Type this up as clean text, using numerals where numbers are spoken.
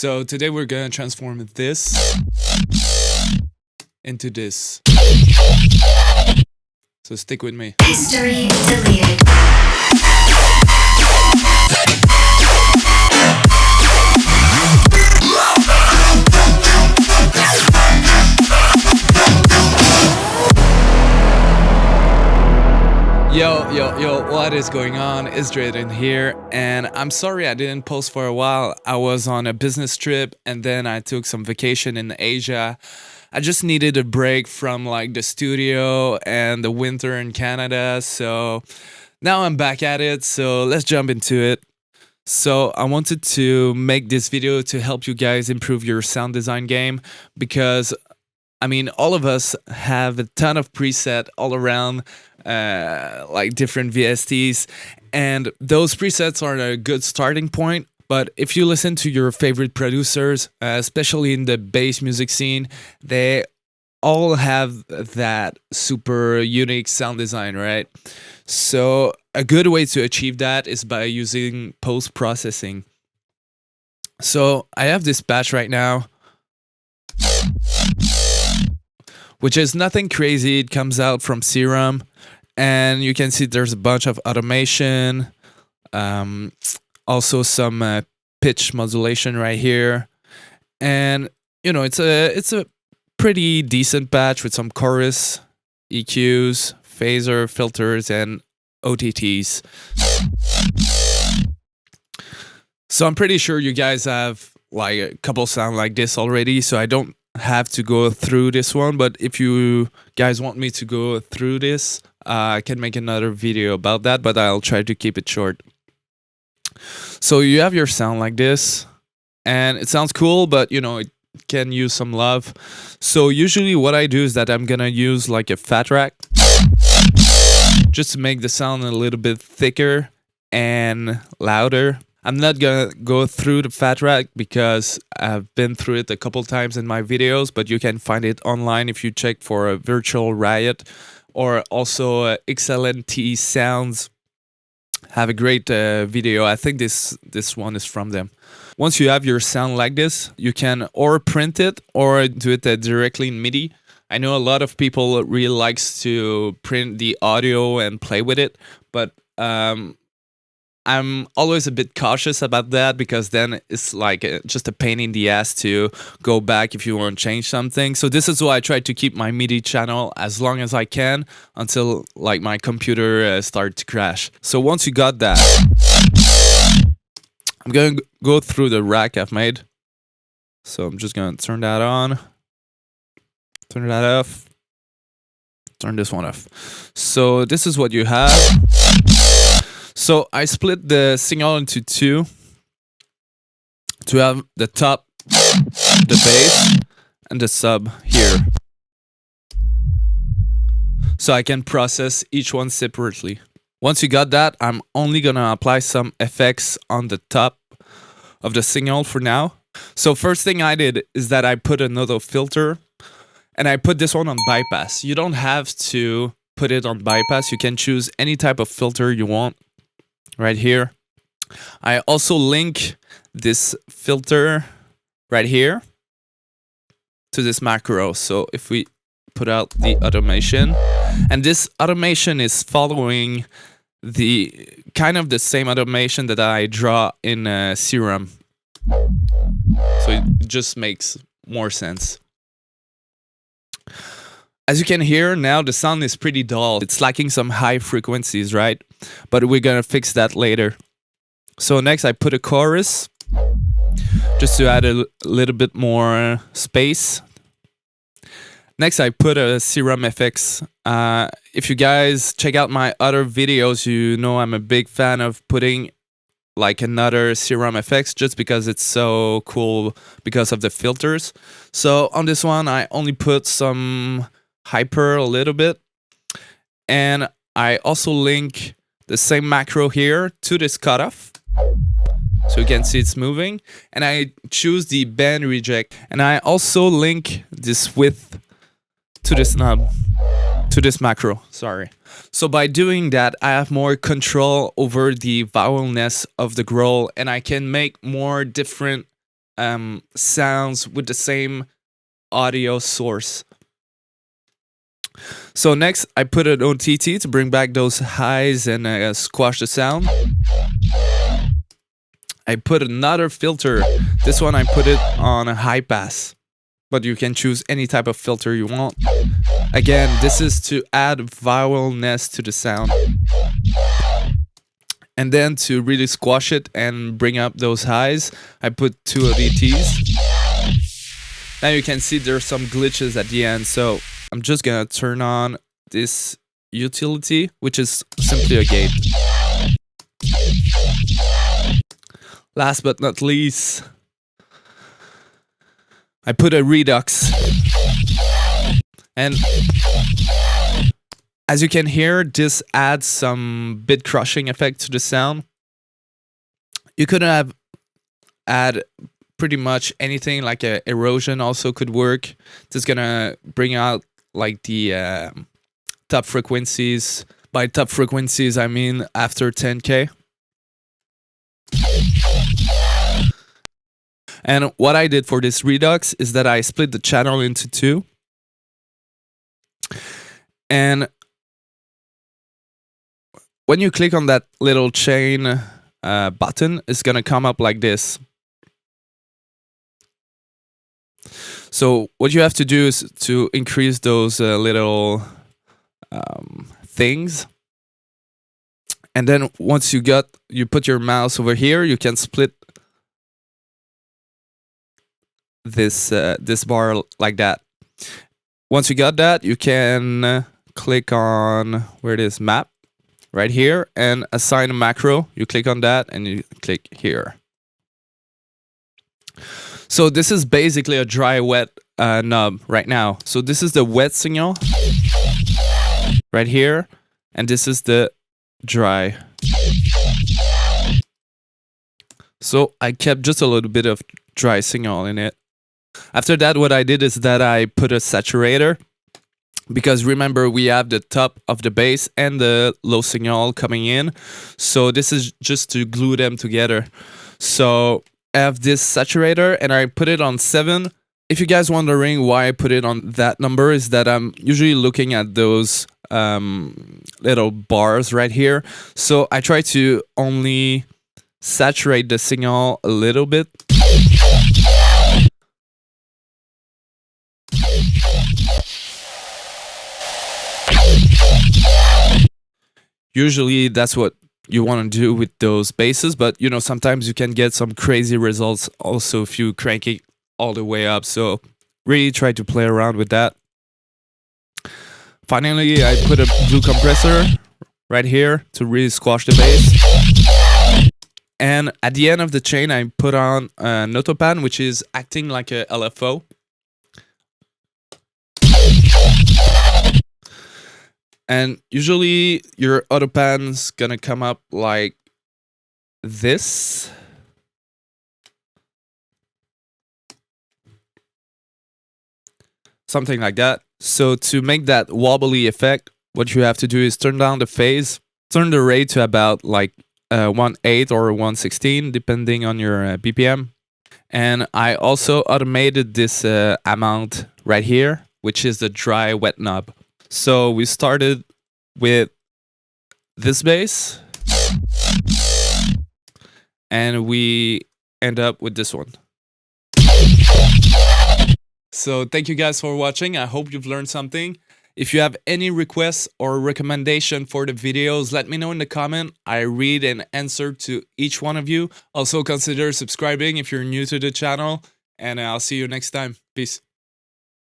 So today we're gonna transform this into this. So stick with me. History deleted. Yo, what is going on? It's Draeden here, and I'm sorry I didn't post for a while. I was on a business trip, and then I took some vacation in Asia. I just needed a break from like the studio and the winter in Canada, so now I'm back at it, so let's jump into it. So I wanted to make this video to help you guys improve your sound design game because I mean, all of us have a ton of preset all around, like different VSTs, and those presets are a good starting point. But if you listen to your favorite producers, especially in the bass music scene, they all have that super unique sound design, right? So a good way to achieve that is by using post-processing. So I have this patch right now, which is nothing crazy. It comes out from Serum, and you can see there's a bunch of automation, also some pitch modulation right here, and you know it's a pretty decent patch with some chorus, EQs, phaser, filters, and OTTs. So I'm pretty sure you guys have like a couple sound like this already, so I don't have to go through this one, but if you guys want me to go through this, I can make another video about that, but I'll try to keep it short. So you have your sound like this, and it sounds cool, but you know, it can use some love. So usually what I do is that I'm gonna use like a fat rack just to make the sound a little bit thicker and louder. I'm not gonna go through the fat rack because I've been through it a couple times in my videos, but you can find it online if you check for a virtual riot, or also XLNT Sounds have a great video. I think this one is from them. Once you have your sound like this, you can or print it or do it directly in MIDI. I know a lot of people really likes to print the audio and play with it, but I'm always a bit cautious about that because then it's like just a pain in the ass to go back if you want to change something. So this is why I try to keep my MIDI channel as long as I can until like my computer starts to crash. So once you got that, I'm going to go through the rack I've made. So I'm just going to turn that on, turn that off, turn this one off. So this is what you have. So I split the signal into two to have the top, the bass, and the sub here. So I can process each one separately. Once you got that, I'm only gonna apply some effects on the top of the signal for now. So first thing I did is that I put another filter, and I put this one on bypass. You don't have to put it on bypass. You can choose any type of filter you want. Right here. I also link this filter right here to this macro. So if we put out the automation, and this automation is following the kind of the same automation that I draw in Serum. So it just makes more sense. As you can hear now, the sound is pretty dull. It's lacking some high frequencies, right? But we're gonna fix that later. So next I put a chorus just to add a little bit more space. Next I put a Serum FX. If you guys check out my other videos, you know I'm a big fan of putting like another Serum FX just because it's so cool because of the filters. So on this one I only put some hyper a little bit, and I also link the same macro here to this cutoff so you can see it's moving, and I choose the band reject, and I also link this width to this knob, to this macro, sorry. So by doing that, I have more control over the vowelness of the growl, and I can make more different sounds with the same audio source. So next, I put an OTT to bring back those highs and squash the sound. I put another filter. This one I put it on a high pass, but you can choose any type of filter you want. Again, this is to add vowelness to the sound. And then to really squash it and bring up those highs, I put 2 ODTs. Now you can see there's some glitches at the end, so I'm just gonna turn on this utility, which is simply a gate. Last but not least, I put a redux. And as you can hear, this adds some bit crushing effect to the sound. You could have add pretty much anything, like a erosion also could work. This is gonna bring out like the top frequencies. By top frequencies, I mean after 10K. And what I did for this redux is that I split the channel into 2. And when you click on that little chain button, it's gonna come up like this. So what you have to do is to increase those little things. And then once you put your mouse over here, you can split this bar like that. Once you got that, you can click on where it is, map, right here, and assign a macro. You click on that and you click here. So this is basically a dry wet knob right now. So this is the wet signal right here, and this is the dry. So I kept just a little bit of dry signal in it. After that, what I did is that I put a saturator, because remember we have the top of the bass and the low signal coming in. So this is just to glue them together. So I have this saturator and I put it on 7. If you guys wondering why I put it on that number, is that I'm usually looking at those little bars right here. So I try to only saturate the signal a little bit. Usually that's what you want to do with those basses, but you know, sometimes you can get some crazy results also if you crank it all the way up. So really try to play around with that. Finally, I put a blue compressor right here to really squash the bass. And at the end of the chain, I put on an autopan, which is acting like a LFO. And usually your autopan's gonna come up like this. Something like that. So to make that wobbly effect, what you have to do is turn down the phase, turn the rate to about like 1/8 or 1/16, depending on your BPM. And I also automated this amount right here, which is the dry wet knob. So we started with this bass and we end up with this one. So thank you guys for watching. I hope you've learned something. If you have any requests or recommendation for the videos, let me know in the comment. I read and answer to each one of you. Also consider subscribing if you're new to the channel, and I'll see you next time. Peace.